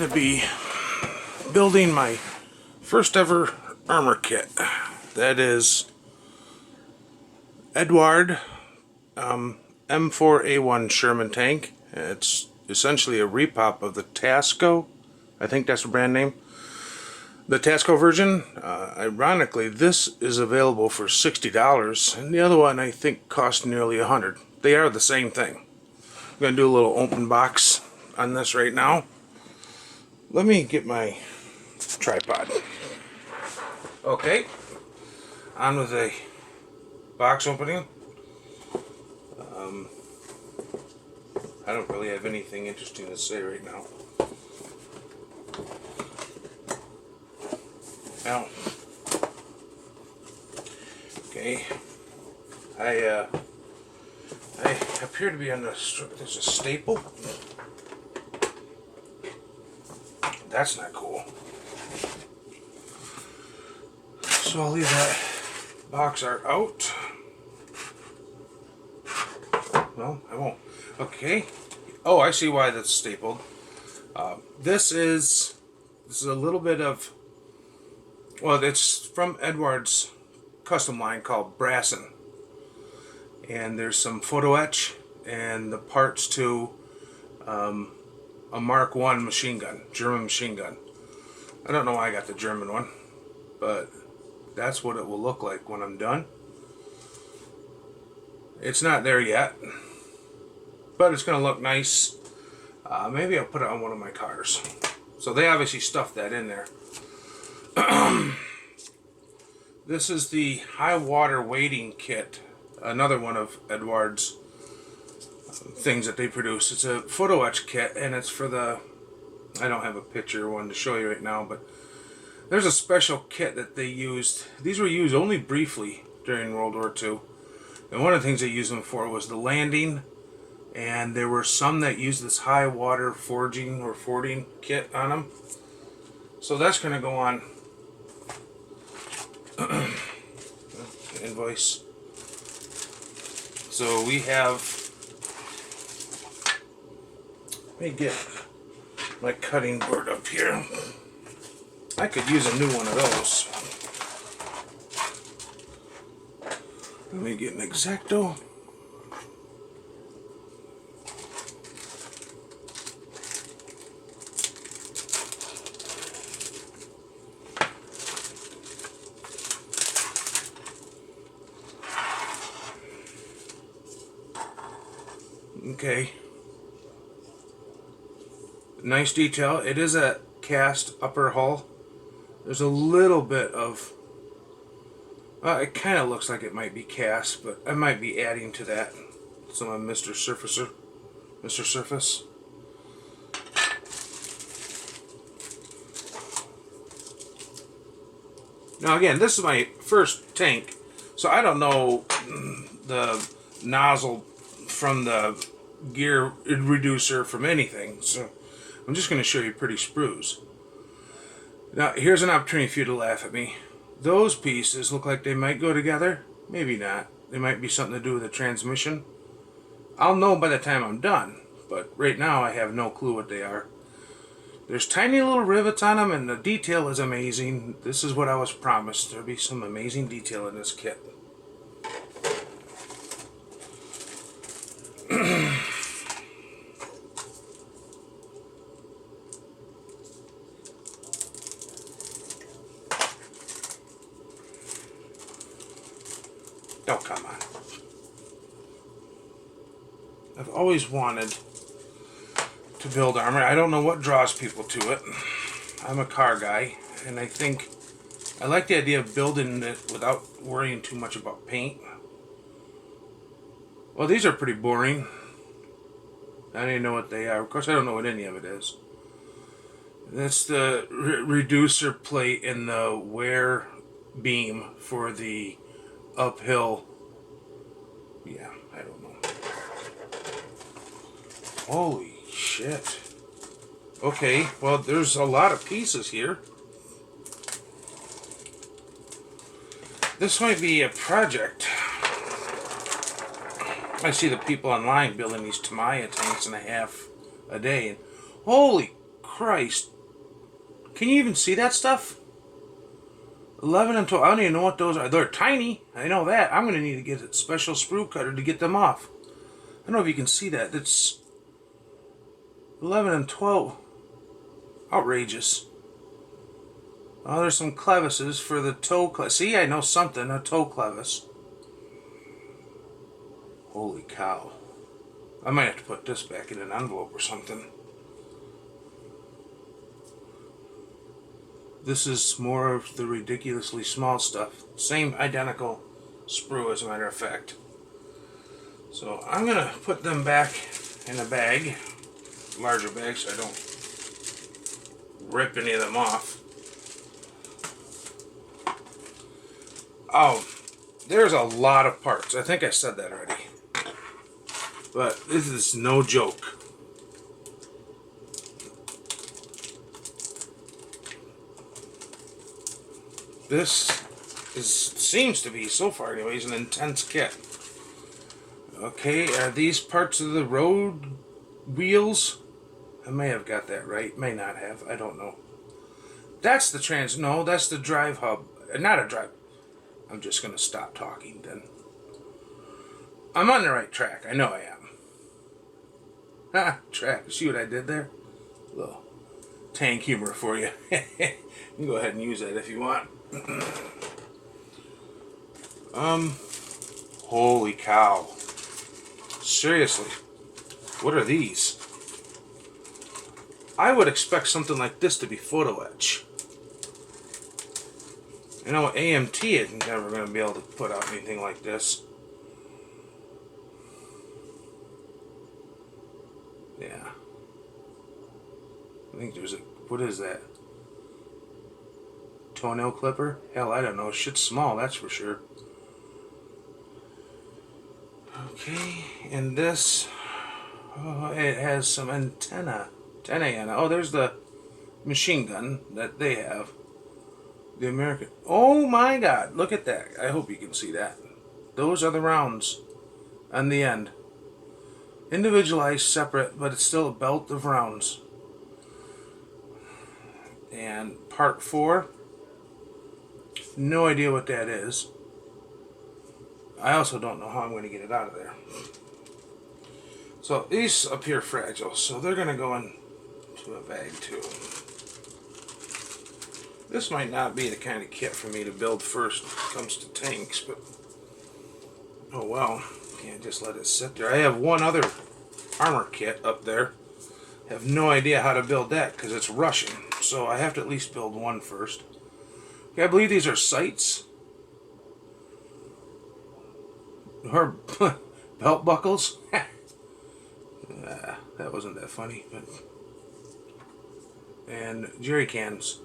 going to be building my first ever armor kit. That is Eduard M4A1 Sherman tank. It's essentially a repop of the Tasco. I think that's the brand name. The Tasco version, ironically, this is available for $60, and the other one I think cost nearly $100. They are the same thing. I'm going to do a little open box on this right now. Let me get my tripod. Okay, on with a box opening. I don't really have anything interesting to say right now. Now, okay, I appear to be on the strip. There's a staple. That's not cool. So I'll leave that box art out. No, I won't. Okay. Oh, I see why that's stapled. This is a little bit of, well, it's from Eduard's custom line called Brassin. And there's some photo etch and the parts to a Mark I machine gun, German machine gun. I don't know why I got the German one, but that's what it will look like when I'm done. It's not there yet, but it's going to look nice. Maybe I'll put it on one of my cars. So they obviously stuffed that in there. This is the high water wading kit, another one of Eduard's things that they produce. It's a photo etch kit, and it's for the, I don't have a picture one to show you right now, but there's a special kit that they used. These were used only briefly during World War II. And one of the things they used them for was the landing, and there were some that used this high water forging or fording kit on them. So that's going to go on invoice. So we have, let me get my cutting board up here. I could use a new one of those. Let me get an X-Acto. Okay. Nice detail. It is a cast upper hull. There's a little bit of, it kind of looks like it might be cast, but I might be adding to that some of Mr. Surface. Now again, this is my first tank, so I don't know the nozzle from the gear reducer from anything, so I'm just going to show you pretty sprues. Now here's an opportunity for you to laugh at me. Those pieces look like they might go together. Maybe not. They might be something to do with the transmission. I'll know by the time I'm done, but right now I have no clue what they are. There's tiny little rivets on them, and the detail is amazing. This is what I was promised. There'll be some amazing detail in this kit. Oh, come on. I've always wanted to build armor. I don't know what draws people to it. I'm a car guy, and I think I like the idea of building it without worrying too much about paint. Well, these are pretty boring. I don't even know what they are. Of course, I don't know what any of it is. That's the reducer plate and the wear beam for the uphill. Yeah, I don't know. Holy shit. Okay, well, there's a lot of pieces here. This might be a project. I see the people online building these Tamiya tanks and a half a day. And holy crap. Christ. Can you even see that stuff? 11 and 12. I don't even know what those are. They're tiny. I know that. I'm going to need to get a special sprue cutter to get them off. I don't know if you can see that. It's 11 and 12. Outrageous. Oh, there's some clevises for the toe clevis. See, I know something. A toe clevis. Holy cow. I might have to put this back in an envelope or something. This is more of the ridiculously small stuff. Same identical sprue, as a matter of fact. So I'm going to put them back in a bag. Larger bag, so I don't rip any of them off. Oh, there's a lot of parts. I think I said that already. But this is no joke. This seems to be, so far anyways, an intense kit. Okay, are these parts of the road wheels? I may have got that right, may not have, I don't know. That's the no, that's the drive hub. Not a drive. I'm just going to stop talking then. I'm on the right track, I know I am. Ha, track, see what I did there? A little tank humor for you. You can go ahead and use that if you want. Holy cow. Seriously, what are these? I would expect something like this to be photo etch. You know, AMT is never going to be able to put out anything like this. Yeah. I think there's a, what is that? Toenail clipper? Hell, I don't know. Shit's small, that's for sure. Okay, and this, oh, it has some antenna. Oh, there's the machine gun that they have. The American. Oh my God, look at that. I hope you can see that. Those are the rounds on the end. Individualized, separate, but it's still a belt of rounds. And part 4. No idea what that is. I also don't know how I'm going to get it out of there. So these appear fragile, so they're going to go into a bag too. This might not be the kind of kit for me to build first when it comes to tanks, but oh well, can't just let it sit there. I have one other armor kit up there. I have no idea how to build that because it's Russian, so I have to at least build one first. Okay, I believe these are sights. Or belt buckles. That wasn't that funny, but and jerry cans.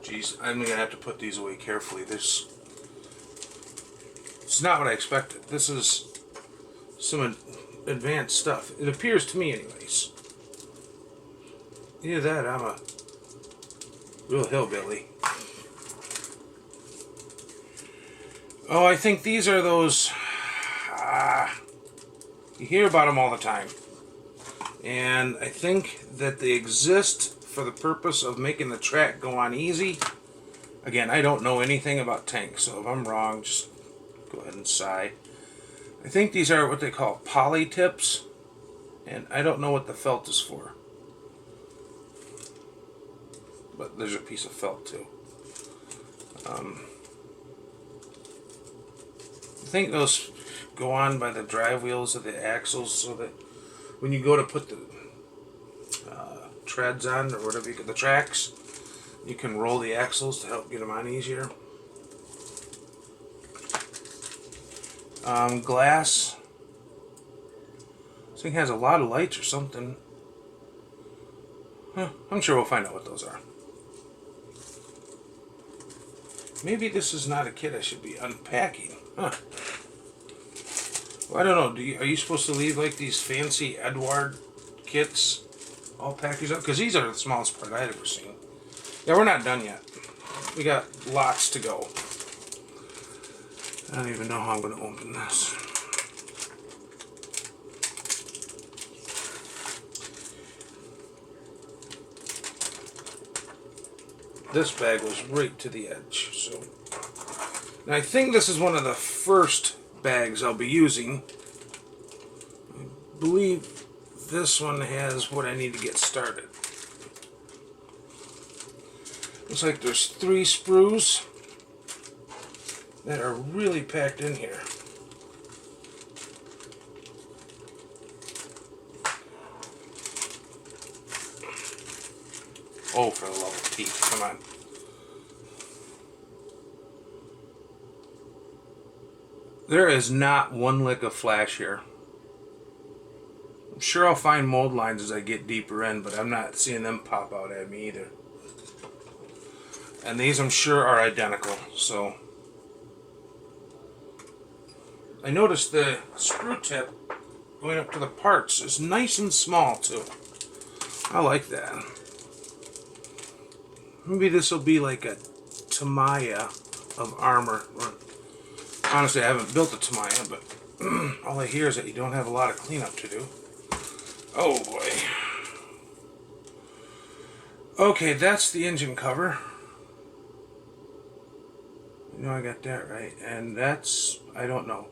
Jeez, I'm gonna have to put these away carefully. It's not what I expected. This is some advanced stuff. It appears to me, anyways. Either that, I'm a real hillbilly. Oh, I think these are those. You hear about them all the time. And I think that they exist for the purpose of making the track go on easy. Again, I don't know anything about tanks, so if I'm wrong, just go ahead and sigh. I think these are what they call poly tips, and I don't know what the felt is for. But there's a piece of felt too. I think those go on by the drive wheels of the axles, so that when you go to put the treads on, or whatever you get, the tracks, you can roll the axles to help get them on easier. Glass. This thing has a lot of lights or something. Huh, I'm sure we'll find out what those are. Maybe this is not a kit I should be unpacking. Huh. Well, I don't know. Are you supposed to leave like these fancy Eduard kits all packaged up? Because these are the smallest part I've ever seen. Yeah, we're not done yet. We got lots to go. I don't even know how I'm going to open this. this bag was right to the edge. So, and I think this is one of the first bags I'll be using. I believe this one has what I need to get started. Looks like there's 3 sprues that are really packed in here. Oh, for the love of Pete, come on. There is not one lick of flash here. I'm sure I'll find mold lines as I get deeper in, but I'm not seeing them pop out at me either. And these I'm sure are identical, so. I noticed the screw tip going up to the parts is nice and small too. I like that. Maybe this will be like a Tamiya of armor. Honestly, I haven't built a Tamiya, but all I hear is that you don't have a lot of cleanup to do. Oh boy. Okay, that's the engine cover. You know I got that right. And that's, I don't know.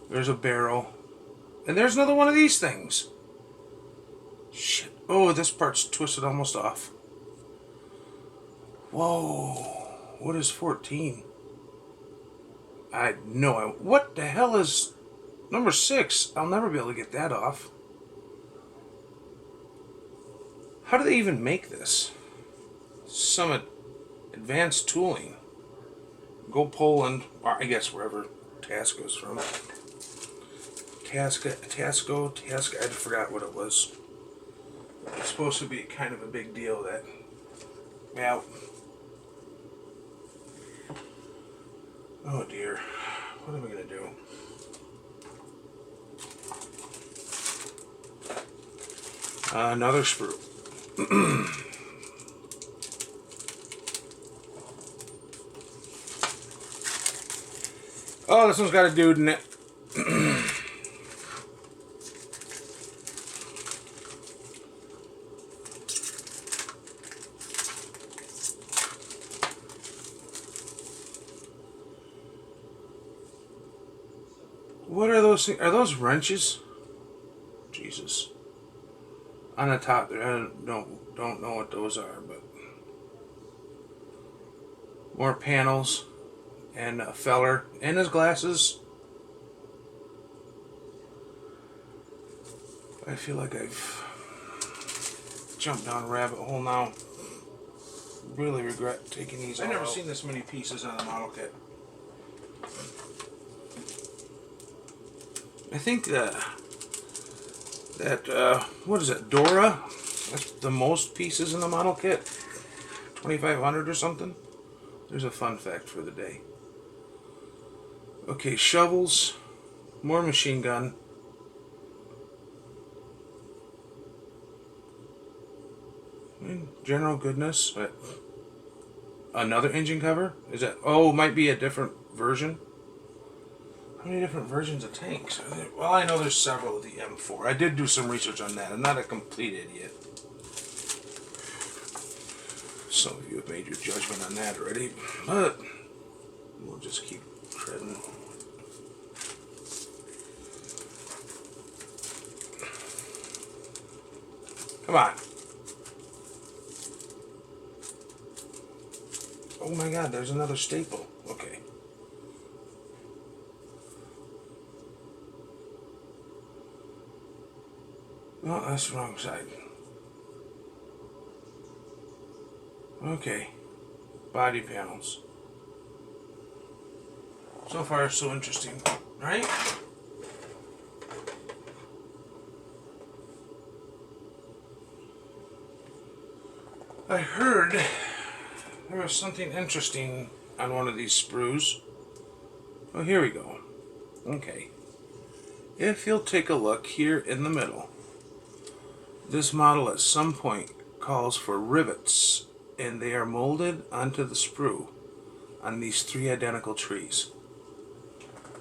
There's a barrel. And there's another one of these things. Shit. Oh, this part's twisted almost off. Whoa, what is 14? I know. What the hell is number 6? I'll never be able to get that off. How do they even make this? Some advanced tooling. Go Poland, or I guess wherever Tasco's from. Tasco, I forgot what it was. It's supposed to be kind of a big deal that, yeah. Oh dear, what am I going to do? Another sprue. Oh, this one's got a dude in it. What are those things? Are those wrenches? Jesus. On the top there, I don't know what those are, but more panels and a feller and his glasses. I feel like I've jumped down a rabbit hole now. Really regret taking these. I've never seen this many pieces on the model kit. I think what is it, Dora? That's the most pieces in the model kit. 2,500 or something. There's a fun fact for the day. Okay, shovels, more machine gun. General goodness. But another engine cover? Is that? Oh, might be a different version. How many different versions of tanks are there? Well, I know there's several of the M4. I did do some research on that. I'm not a complete idiot. Some of you have made your judgment on that already, but we'll just keep treading. Come on. Oh my God, there's another staple. Okay. Oh, that's the wrong side. Okay. Body panels. So far, so interesting, right? I heard there was something interesting on one of these sprues. Oh, here we go. Okay. If you'll take a look here in the middle, this model at some point calls for rivets, and they are molded onto the sprue on these 3 identical trees.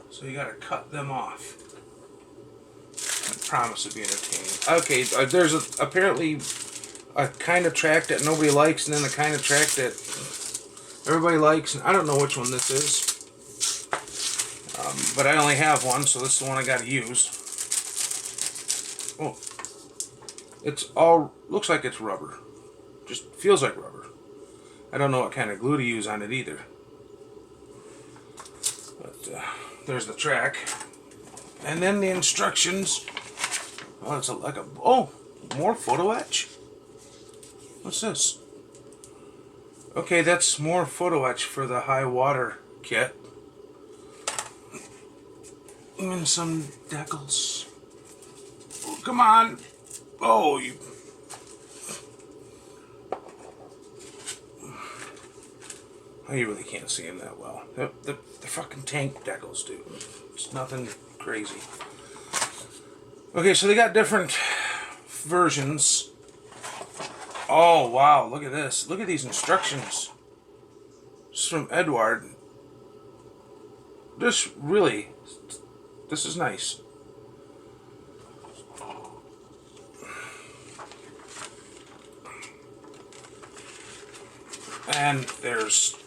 So you gotta cut them off. I promise to be entertaining. Okay, there's apparently a kind of track that nobody likes, and then the kind of track that everybody likes. And I don't know which one this is, but I only have one, so this is the one I got to use. Oh, it's all looks like it's rubber. Just feels like rubber. I don't know what kind of glue to use on it either. But there's the track, and then the instructions. Oh, it's like a more photo etch. What's this? Okay, that's more photo etch for the high water kit. And some decals. Oh, come on! Oh, you. Oh, you really can't see them that well. The fucking tank decals, dude. It's nothing crazy. Okay, so they got different versions. Oh, wow, look at this. Look at these instructions. This is from Eduard. This is nice. And there's,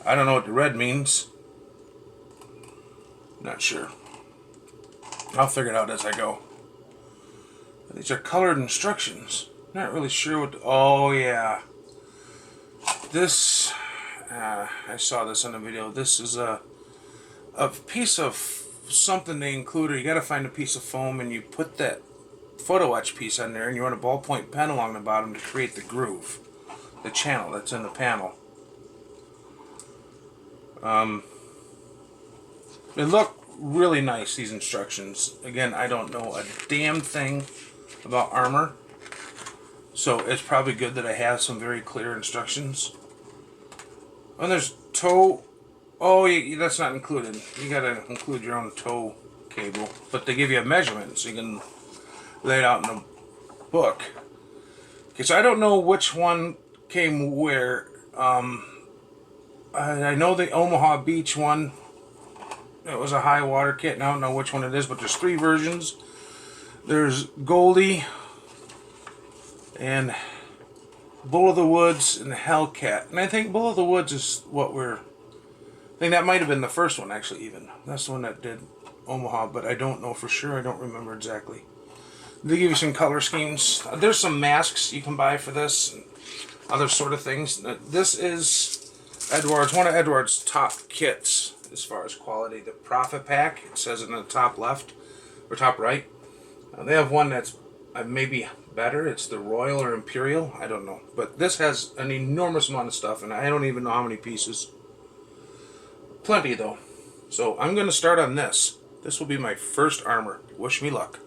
I don't know what the red means. Not sure. I'll figure it out as I go. These are colored instructions. Not really sure what. Oh yeah. This. I saw this on a video. This is a piece of something they included. You got to find a piece of foam and you put that photo etch piece on there, and you run a ballpoint pen along the bottom to create the groove, the channel that's in the panel. They look really nice, these instructions. Again, I don't know a damn thing about armor, so it's probably good that I have some very clear instructions. And there's tow. Oh, that's not included. You gotta include your own tow cable, but they give you a measurement so you can lay it out in the book. Okay, so I don't know which one came where. I know the Omaha Beach one. It was a high water kit, and I don't know which one it is, but there's 3 versions. There's Goldie and Bull of the Woods and Hellcat. And I think Bull of the Woods is what I think that might have been the first one, actually, even. That's the one that did Omaha, but I don't know for sure. I don't remember exactly. They give you some color schemes. There's some masks you can buy for this and other sort of things. This is one of Eduard's top kits as far as quality. The Profit Pack, it says it in the top left or top right. They have one that's maybe better. It's the Royal or Imperial. I don't know. But this has an enormous amount of stuff, and I don't even know how many pieces. Plenty, though. So I'm going to start on this. This will be my first armor. Wish me luck.